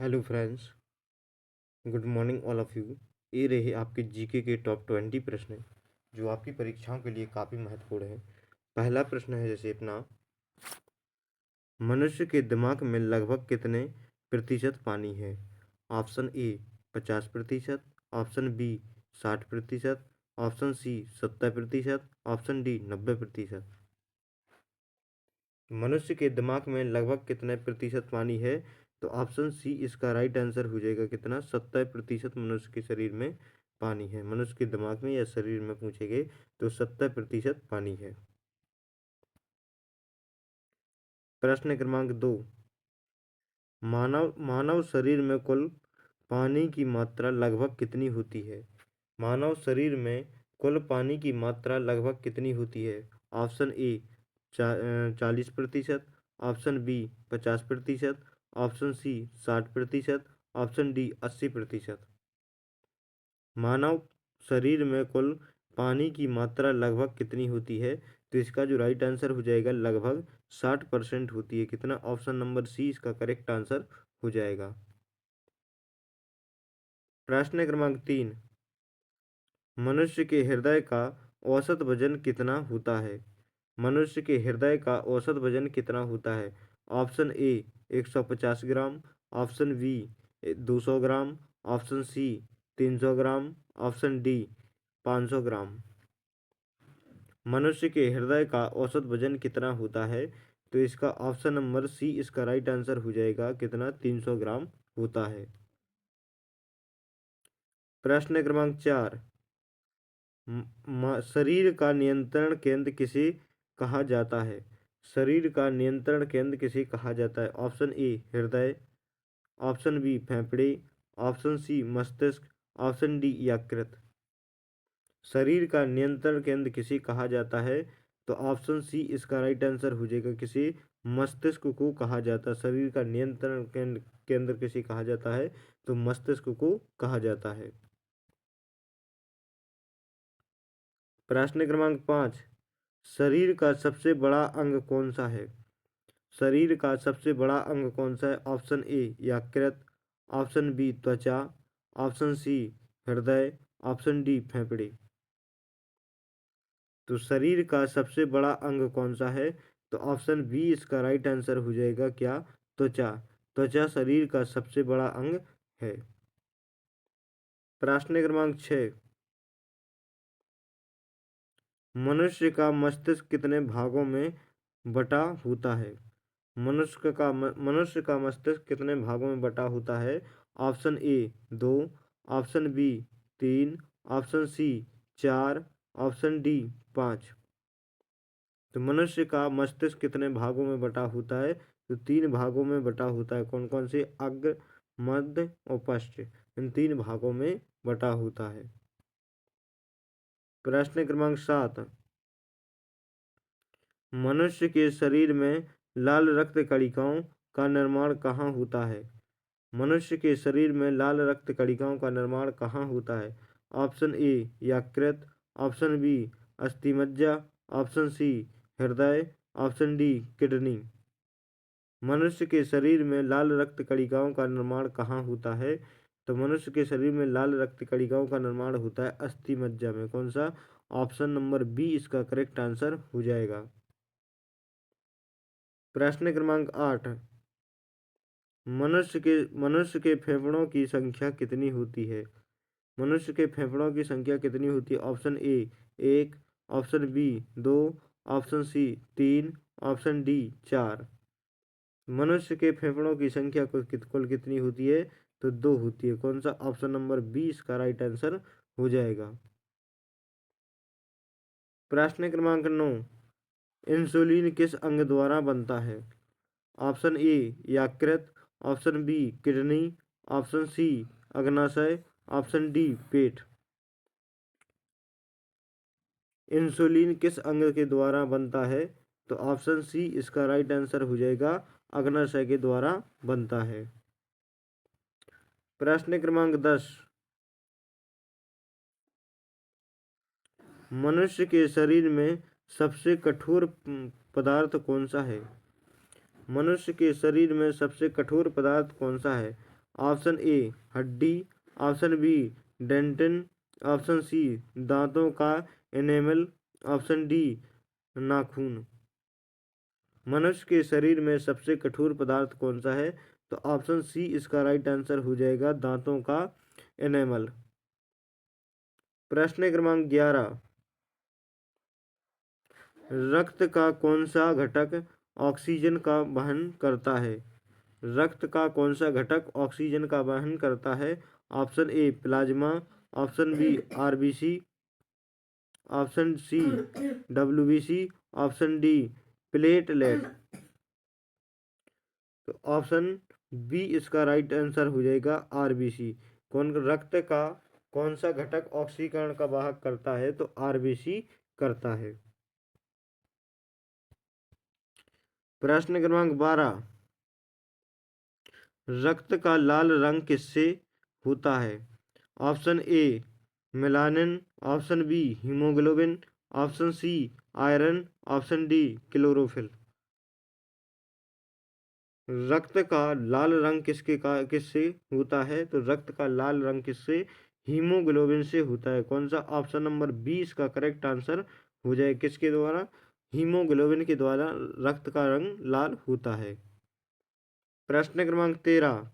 Hello friends, good morning all of you. ये रहे आपके जीके के टॉप 20 प्रश्न जो आपकी परीक्षाओं के लिए काफ़ी महत्वपूर्ण है। पहला प्रश्न है जैसे अपना, मनुष्य के दिमाग में लगभग कितने प्रतिशत पानी है? Option A 50%, option B 60%, option C 70%, option D 90%। मनुष्य के दिमाग में लगभग कितने प्रतिशत पानी है? तो ऑप्शन सी इसका राइट आंसर हो जाएगा। कितना? 70% मनुष्य के शरीर में पानी है। मनुष्य के दिमाग में या शरीर में पूछेंगे तो 70% पानी है। प्रश्न क्रमांक 2, मानव मानव शरीर में कुल पानी की मात्रा लगभग कितनी होती है? मानव शरीर में कुल पानी की मात्रा लगभग कितनी होती है? Option A 40%, option B 50%, option C 60%, option D 80%। मानव शरीर में कुल पानी की मात्रा लगभग कितनी होती है? तो इसका जो राइट आंसर हो जाएगा लगभग 60% होती है। कितना? ऑप्शन नंबर सी इसका करेक्ट आंसर हो जाएगा। प्रश्न क्रमांक 3, मनुष्य के हृदय का औसत वजन कितना होता है? मनुष्य के हृदय का औसत वजन कितना होता है? Option A 150 gram, option B 200 gram, option C 300 gram, option D 500 gram. मनुष्य के हृदय का औसत वजन कितना होता है? तो इसका ऑप्शन नंबर सी इसका राइट आंसर हो जाएगा। कितना? 300 ग्राम होता है। प्रश्न क्रमांक 4, शरीर का नियंत्रण केंद्र किसे कहा जाता है? शरीर का नियंत्रण केंद्र किसे कहा जाता है? ऑप्शन ए हृदय, ऑप्शन बी फेफड़े, ऑप्शन सी मस्तिष्क, ऑप्शन डी यकृत। शरीर का नियंत्रण केंद्र किसे कहा जाता है? तो ऑप्शन सी इसका राइट आंसर हो जाएगा। किसी मस्तिष्क को कहा जाता है। शरीर का नियंत्रण केंद्र किसे कहा जाता है? तो मस्तिष्क को कहा जाता है। प्रश्न क्रमांक 5, शरीर का सबसे बड़ा अंग कौन सा है? शरीर का सबसे बड़ा अंग कौन सा है? ऑप्शन ए यकृत, ऑप्शन बी त्वचा, ऑप्शन सी हृदय, ऑप्शन डी फेफड़े। तो शरीर का सबसे बड़ा अंग कौन सा है? तो ऑप्शन बी इसका राइट आंसर हो जाएगा। क्या? त्वचा। त्वचा शरीर का सबसे बड़ा अंग है। प्रश्न क्रमांक 6, मनुष्य का मस्तिष्क कितने भागों में बटा होता है? मनुष्य का मस्तिष्क कितने भागों में बटा होता है? Option A 2, option B 3, option C 4, option D 5। तो मनुष्य का मस्तिष्क कितने भागों में बटा होता है? तो 3 भागों में बटा होता है। कौन कौन से? अग्र, मध्य और पश्च। इन 3 भागों में बटा होता है। प्रश्न क्रमांक 7, मनुष्य के शरीर में लाल रक्त कणिकाओं का निर्माण कहाँ होता है? मनुष्य के शरीर में लाल रक्त कणिकाओं का निर्माण कहाँ होता है? ऑप्शन ए यकृत, ऑप्शन बी अस्थिमज्जा, ऑप्शन सी हृदय, ऑप्शन डी किडनी। मनुष्य के शरीर में लाल रक्त कणिकाओं का निर्माण कहाँ होता है? तो मनुष्य के शरीर में लाल रक्त कणिकाओं का निर्माण होता है अस्थि मज्जा में। कौन सा? ऑप्शन नंबर बी इसका करेक्ट आंसर हो जाएगा। प्रश्न क्रमांक 8, मनुष्य के फेफड़ों की संख्या कितनी होती है? मनुष्य के फेफड़ों की संख्या कितनी होती है? Option A 1, option B 2, option C 3, option D 4। मनुष्य के फेफड़ों की संख्या कुल कितनी होती है? तो 2 होती है। कौन सा? ऑप्शन नंबर बी इसका राइट आंसर हो जाएगा। प्रश्न क्रमांक 9, इंसुलिन किस अंग द्वारा बनता है? ऑप्शन ए यकृत, option B kidney, option C अग्नाशय, ऑप्शन डी पेट। इंसुलिन किस अंग के द्वारा बनता है? तो ऑप्शन सी इसका राइट आंसर हो जाएगा। अग्नाशय के द्वारा बनता है। प्रश्न क्रमांक 10, मनुष्य के शरीर में सबसे कठोर पदार्थ कौन सा है? मनुष्य के शरीर में सबसे कठोर पदार्थ कौन सा है? ऑप्शन ए हड्डी, option B dentine, option C दांतों का एनेमल, ऑप्शन डी नाखून। मनुष्य के शरीर में सबसे कठोर पदार्थ कौन सा है? तो ऑप्शन सी इसका राइट आंसर हो जाएगा, दांतों का एनेमल। प्रश्न क्रमांक 11, रक्त का कौन सा घटक ऑक्सीजन का वहन करता है? रक्त का कौन सा घटक ऑक्सीजन का वहन करता है? Option A plasma, option B RBC, option C WBC, option D platelet. तो ऑप्शन बी इसका राइट आंसर हो जाएगा, आरबीसी। रक्त का कौन सा घटक ऑक्सीकरण का वाहक करता है? तो आरबीसी करता है। प्रश्न क्रमांक 12, रक्त का लाल रंग किससे होता है? Option A melanin, option B haemoglobin, option C iron, option D chlorophyll. रक्त का लाल रंग किससे होता है? तो रक्त का लाल रंग किससे? हीमोग्लोबिन से होता है। कौन सा? ऑप्शन नंबर 20 का करेक्ट आंसर हो जाए, किसके द्वारा? हीमोग्लोबिन के द्वारा रक्त का रंग लाल होता है। प्रश्न क्रमांक 13,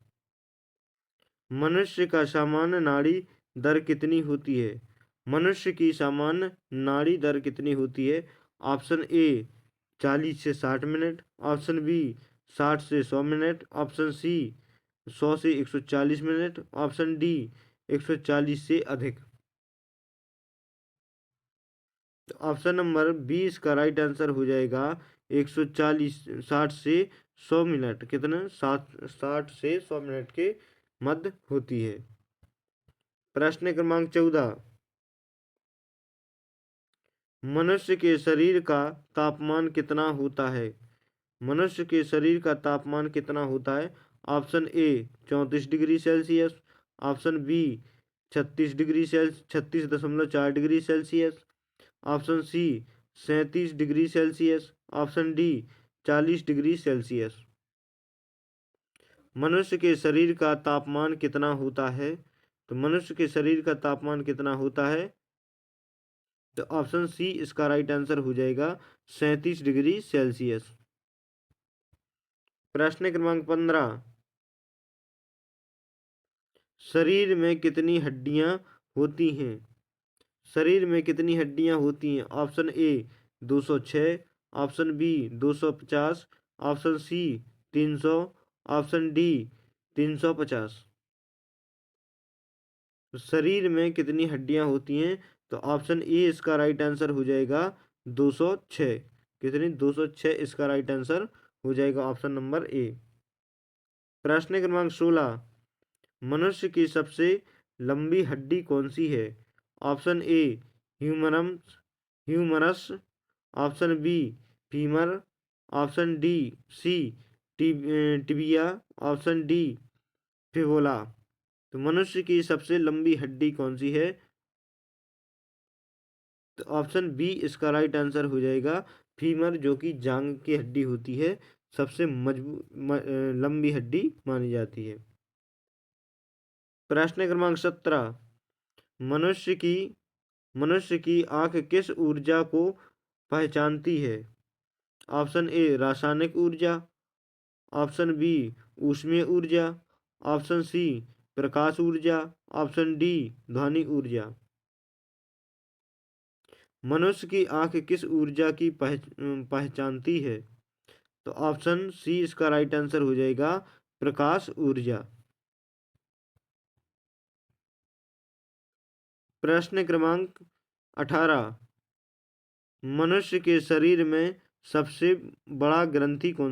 मनुष्य का सामान्य नाड़ी दर कितनी होती है? मनुष्य की सामान्य नाड़ी दर कितनी होती है? ऑप्शन ए 40 से 60 मिनट, ऑप्शन बी 60 से 100 मिनट, ऑप्शन सी 100 से 140 मिनट, ऑप्शन डी 140 से अधिक। तो ऑप्शन नंबर 20 का राइट आंसर हो जाएगा 140, 60 से 100 मिनट। कितना? 60 से 100 मिनट के मध्य होती है। प्रश्न क्रमांक 14, मनुष्य के शरीर का तापमान कितना होता है? मनुष्य के शरीर का तापमान कितना होता है? Option A 34 degree Celsius, option B 36.4 degree Celsius, option C 37 degree Celsius, option D 40 degree Celsius. मनुष्य के शरीर का तापमान कितना होता है? तो मनुष्य के शरीर का तापमान कितना होता है? तो ऑप्शन सी इसका राइट आंसर हो जाएगा, 37 डिग्री सेल्सियस। प्रश्न क्रमांक 15, शरीर में कितनी हड्डियां होती हैं? शरीर में कितनी हड्डियां होती हैं? Option A 206, option B 250, option C 300, option D 350। शरीर में कितनी हड्डियां होती हैं? तो ऑप्शन ए इसका राइट आंसर हो जाएगा 206। कितनी? 206 इसका राइट आंसर हो जाएगा, ऑप्शन नंबर ए। प्रश्न क्रमांक 16, मनुष्य की सबसे लंबी हड्डी कौन सी है? Option A humerus, option B femur, option D C tibia, option D fibula. तो मनुष्य की सबसे लंबी हड्डी कौन सी है? तो ऑप्शन बी इसका राइट आंसर हो जाएगा, फीमर, जो कि जांग की हड्डी होती है, सबसे लंबी हड्डी मानी जाती है। प्रश्न क्रमांक 17, मनुष्य की मनुष्य की आंख किस ऊर्जा को पहचानती है? ऑप्शन ए रासायनिक ऊर्जा, ऑप्शन बी ऊष्मीय ऊर्जा, ऑप्शन सी प्रकाश ऊर्जा, ऑप्शन डी ध्वनि ऊर्जा। मनुष्य की आंख किस ऊर्जा की पहचानती है? तो ऑप्शन सी इसका राइट आंसर हो जाएगा, प्रकाश ऊर्जा। प्रश्न क्रमांक 18, मनुष्य के शरीर में सबसे बड़ा ग्रंथि कौन